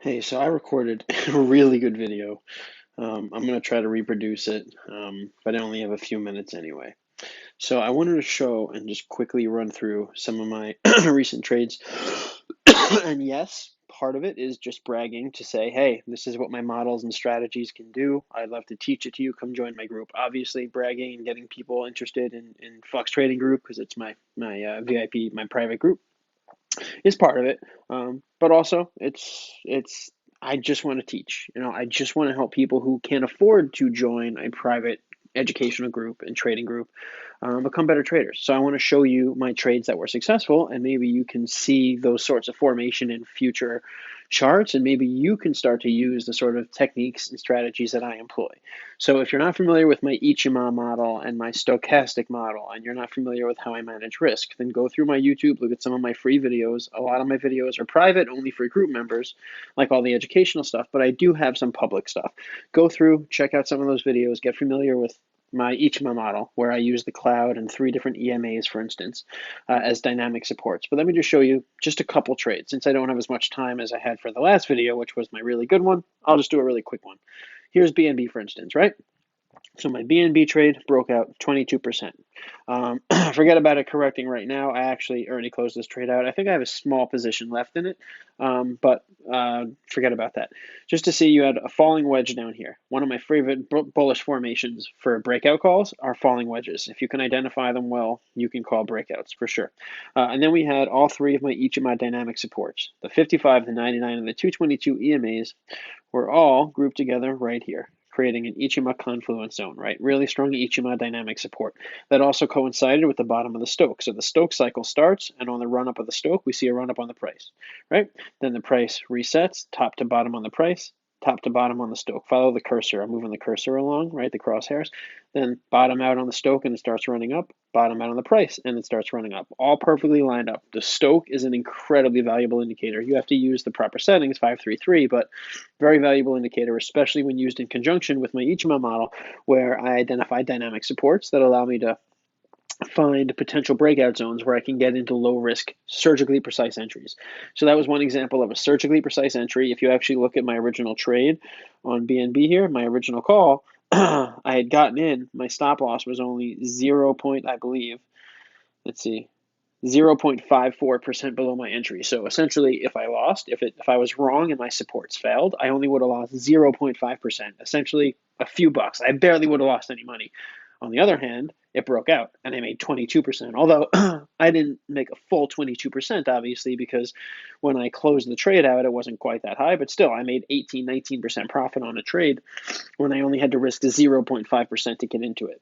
Hey, so I recorded a really good video. I'm going to try to reproduce it, but I only have a few minutes anyway. So I wanted to show and just quickly run through some of my recent trades. And yes, part of it is just bragging to say, hey, this is what my models and strategies can do. I'd love to teach it to you. Come join my group. Obviously, bragging and getting people interested in Fox Trading Group because it's my VIP, my private group is part of it. But also, it's I just want to teach. I just want to help people who can't afford to join a private educational group and trading group become better traders. So I want to show you my trades that were successful, and maybe you can see those sorts of formation in future charts, and maybe you can start to use the sort of techniques and strategies that I employ. So if you're not familiar with my Ichima model and my stochastic model, and you're not familiar with how I manage risk, then go through my YouTube, look at some of my free videos. A lot of my videos are private, only for group members, like all the educational stuff, but I do have some public stuff. Go through, check out some of those videos, get familiar with my Ichima model, where I use the cloud and 3 different EMAs, for instance, as dynamic supports. But let me just show you just a couple trades. Since I don't have as much time as I had for the last video, which was my really good one, I'll just do a really quick one. Here's BNB, for instance, right? So my BNB trade broke out 22%. Forget about it correcting right now. I actually already closed this trade out. I think I have a small position left in it, but forget about that. Just to see, you had a falling wedge down here. One of my favorite bullish formations for breakout calls are falling wedges. If you can identify them well, you can call breakouts for sure. And then we had all three of each of my dynamic supports. The 55, the 99, and the 222 EMAs were all grouped together right here, creating an Ichima confluence zone, right? Really strong Ichima dynamic support. That also coincided with the bottom of the Stoch. So the Stoch cycle starts, and on the run up of the Stoch, we see a run up on the price, right? Then the price resets, top to bottom on the price, top to bottom on the Stoch. Follow the cursor. I'm moving the cursor along, right? The crosshairs. Then bottom out on the Stoch and it starts running up. Bottom out on the price and it starts running up. All perfectly lined up. The Stoch is an incredibly valuable indicator. You have to use the proper settings, 533, but very valuable indicator, especially when used in conjunction with my Ichima model, where I identify dynamic supports that allow me to find potential breakout zones where I can get into low risk, surgically precise entries. So that was one example of a surgically precise entry. If you actually look at my original trade on BNB here, my original call, I had gotten in, my stop loss was only 0. I believe, let's see, 0.54% below my entry. So essentially, if I lost, if I was wrong and my supports failed, I only would have lost 0.5%, essentially a few bucks. I barely would have lost any money. On the other hand, it broke out and I made 22%. Although I didn't make a full 22%, obviously, because when I closed the trade out, it wasn't quite that high, but still, I made 18, 19% profit on a trade when I only had to risk 0.5% to get into it.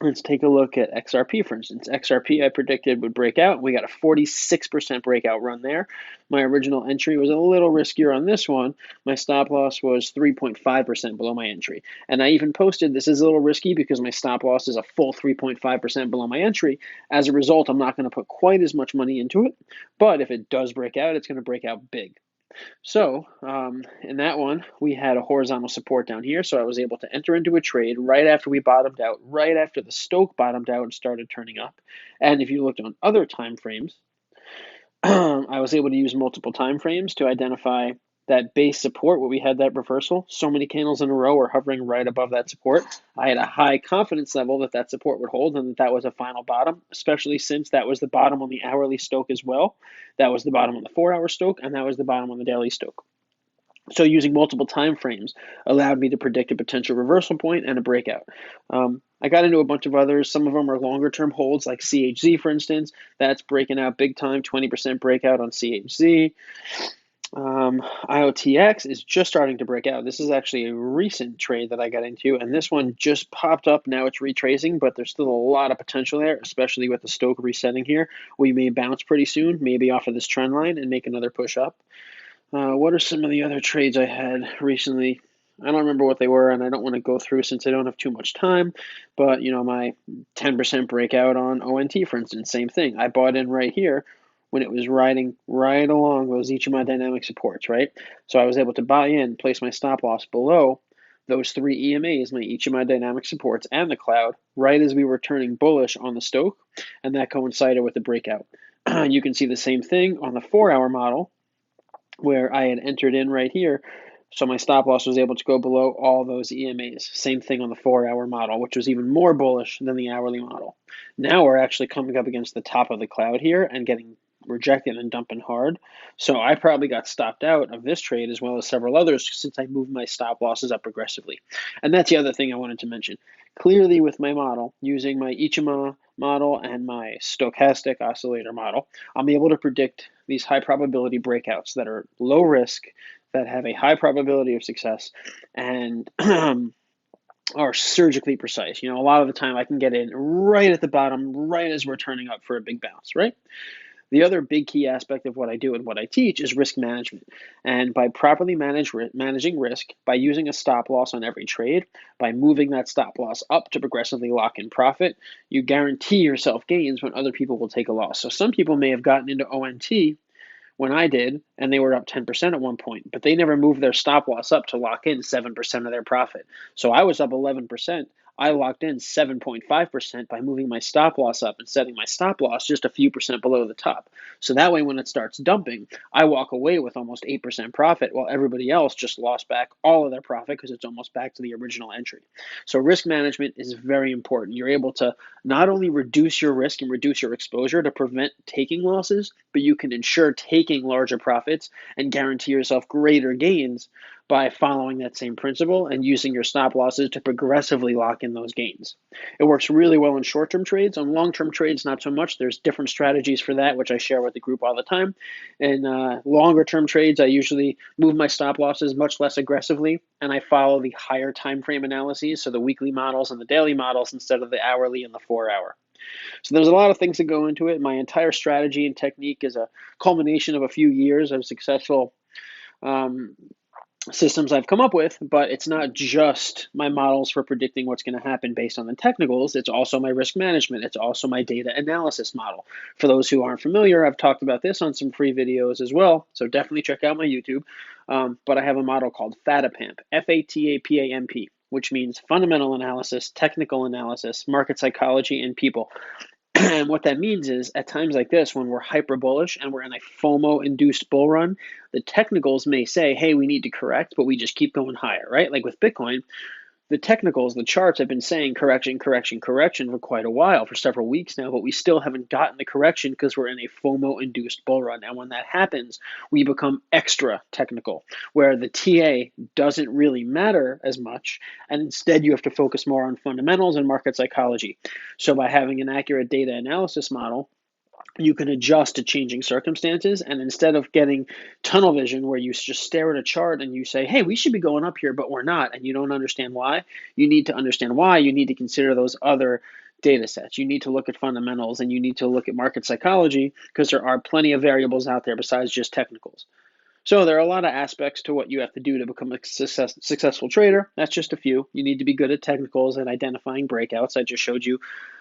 Let's take a look at XRP, for instance. XRP I predicted would break out. We got a 46% breakout run there. My original entry was a little riskier on this one. My stop loss was 3.5% below my entry. And I even posted this is a little risky because my stop loss is a full 3.5% below my entry. As a result, I'm not going to put quite as much money into it. But if it does break out, it's going to break out big. So in that one, we had a horizontal support down here. So I was able to enter into a trade right after we bottomed out, right after the Stoch bottomed out and started turning up. And if you looked on other time frames, I was able to use multiple time frames to identify that base support where we had that reversal. So many candles in a row were hovering right above that support. I had a high confidence level that that support would hold and that that was a final bottom, especially since that was the bottom on the hourly Stoch as well. That was the bottom on the 4-hour Stoch, and that was the bottom on the daily Stoch. So using multiple time frames allowed me to predict a potential reversal point and a breakout. I got into a bunch of others. Some of them are longer term holds, like CHZ, for instance. That's breaking out big time, 20% breakout on CHZ. IOTX is just starting to break out. This is actually a recent trade that I got into, and this one just popped up. Now it's retracing, but there's still a lot of potential there, especially with the Stoch resetting here. We may bounce pretty soon, maybe off of this trend line and make another push up. What are some of the other trades I had recently? I don't remember what they were, and I don't want to go through since I don't have too much time. But, my 10% breakout on ONT, for instance, same thing. I bought in right here when it was riding right along those each of my dynamic supports, right? So I was able to buy in, place my stop loss below those 3 EMAs, each of my dynamic supports and the cloud, right as we were turning bullish on the Stoch, and that coincided with the breakout. You can see the same thing on the 4-hour model. where I had entered in right here. So my stop loss was able to go below all those EMAs. Same thing on the 4-hour model, which was even more bullish than the hourly model. Now we're actually coming up against the top of the cloud here and getting rejected and dumping hard. So I probably got stopped out of this trade as well as several others since I moved my stop losses up aggressively. And that's the other thing I wanted to mention. Clearly with my model, using my Ichima model and my stochastic oscillator model, I'm able to predict these high probability breakouts that are low risk, that have a high probability of success, and are surgically precise. A lot of the time I can get in right at the bottom, right as we're turning up for a big bounce, right? The other big key aspect of what I do and what I teach is risk management. And by properly managing risk, by using a stop loss on every trade, by moving that stop loss up to progressively lock in profit, you guarantee yourself gains when other people will take a loss. So some people may have gotten into ONT when I did, and they were up 10% at one point, but they never moved their stop loss up to lock in 7% of their profit. So I was up 11%. I locked in 7.5% by moving my stop loss up and setting my stop loss just a few percent below the top. So that way, when it starts dumping, I walk away with almost 8% profit while everybody else just lost back all of their profit because it's almost back to the original entry. So risk management is very important. You're able to not only reduce your risk and reduce your exposure to prevent taking losses, but you can ensure taking larger profits and guarantee yourself greater gains by following that same principle and using your stop losses to progressively lock in those gains. It works really well in short-term trades. On long-term trades, not so much. There's different strategies for that, which I share with the group all the time. In longer-term trades, I usually move my stop losses much less aggressively, and I follow the higher time frame analyses, so the weekly models and the daily models instead of the hourly and the 4-hour. So there's a lot of things that go into it. My entire strategy and technique is a culmination of a few years of successful um, systems I've come up with, but it's not just my models for predicting what's going to happen based on the technicals. It's also my risk management. It's also my data analysis model. For those who aren't familiar, I've talked about this on some free videos as well, so definitely check out my YouTube. But I have a model called FATAPAMP, FATAPAMP, which means fundamental analysis, technical analysis, market psychology, and people. And what that means is at times like this, when we're hyper bullish and we're in a FOMO induced bull run, the technicals may say, hey, we need to correct, but we just keep going higher, right? Like with Bitcoin, the technicals, the charts have been saying correction, correction, correction for quite a while, for several weeks now, but we still haven't gotten the correction because we're in a FOMO-induced bull run. And when that happens, we become extra technical, where the TA doesn't really matter as much, and instead you have to focus more on fundamentals and market psychology. So by having an accurate data analysis model, you can adjust to changing circumstances, and instead of getting tunnel vision where you just stare at a chart and you say, hey, we should be going up here, but we're not, and you don't understand why, you need to understand why. You need to consider those other data sets. You need to look at fundamentals, and you need to look at market psychology, because there are plenty of variables out there besides just technicals. So there are a lot of aspects to what you have to do to become a successful trader. That's just a few. You need to be good at technicals and identifying breakouts. I just showed you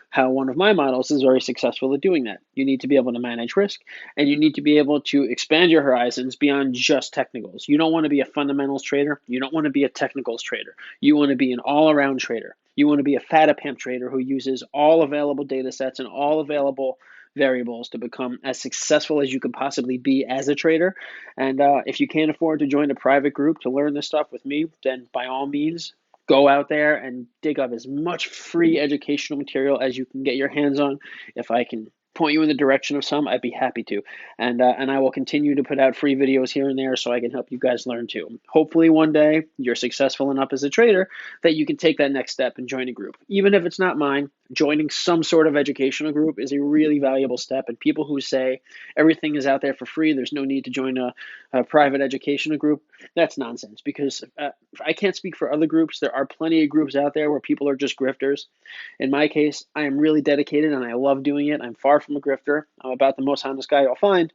how one of my models is very successful at doing that. You need to be able to manage risk, and you need to be able to expand your horizons beyond just technicals. You don't want to be a fundamentals trader. You don't want to be a technicals trader. You want to be an all-around trader. You want to be a FATAPAMP trader who uses all available data sets and all available variables to become as successful as you could possibly be as a trader. And if you can't afford to join a private group to learn this stuff with me, then by all means, go out there and dig up as much free educational material as you can get your hands on. If I can point you in the direction of some, I'd be happy to. And I will continue to put out free videos here and there so I can help you guys learn too. Hopefully one day you're successful enough as a trader that you can take that next step and join a group. Even if it's not mine, joining some sort of educational group is a really valuable step. And people who say everything is out there for free, there's no need to join a private educational group, that's nonsense, because I can't speak for other groups. There are plenty of groups out there where people are just grifters. In my case, I am really dedicated and I love doing it. I'm far from a grifter. I'm about the most honest guy you'll find.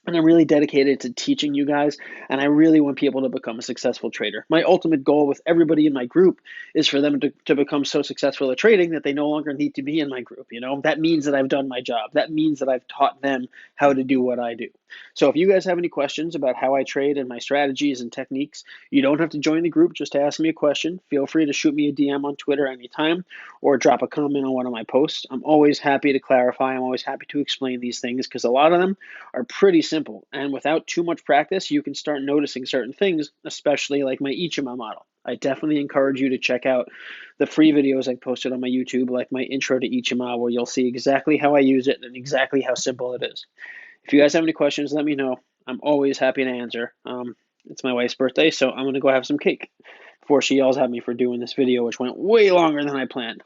And I'm really dedicated to teaching you guys, and I really want people to become a successful trader. My ultimate goal with everybody in my group is for them to become so successful at trading that they no longer need to be in my group. That means that I've done my job. That means that I've taught them how to do what I do. So if you guys have any questions about how I trade and my strategies and techniques, you don't have to join the group. Just ask me a question. Feel free to shoot me a DM on Twitter anytime or drop a comment on one of my posts. I'm always happy to clarify. I'm always happy to explain these things because a lot of them are pretty simple, and without too much practice, you can start noticing certain things, especially like my Ichima model. I definitely encourage you to check out the free videos I posted on my YouTube, like my intro to Ichima, where you'll see exactly how I use it and exactly how simple it is. If you guys have any questions, let me know. I'm always happy to answer. It's my wife's birthday, so I'm going to go have some cake before she yells at me for doing this video, which went way longer than I planned.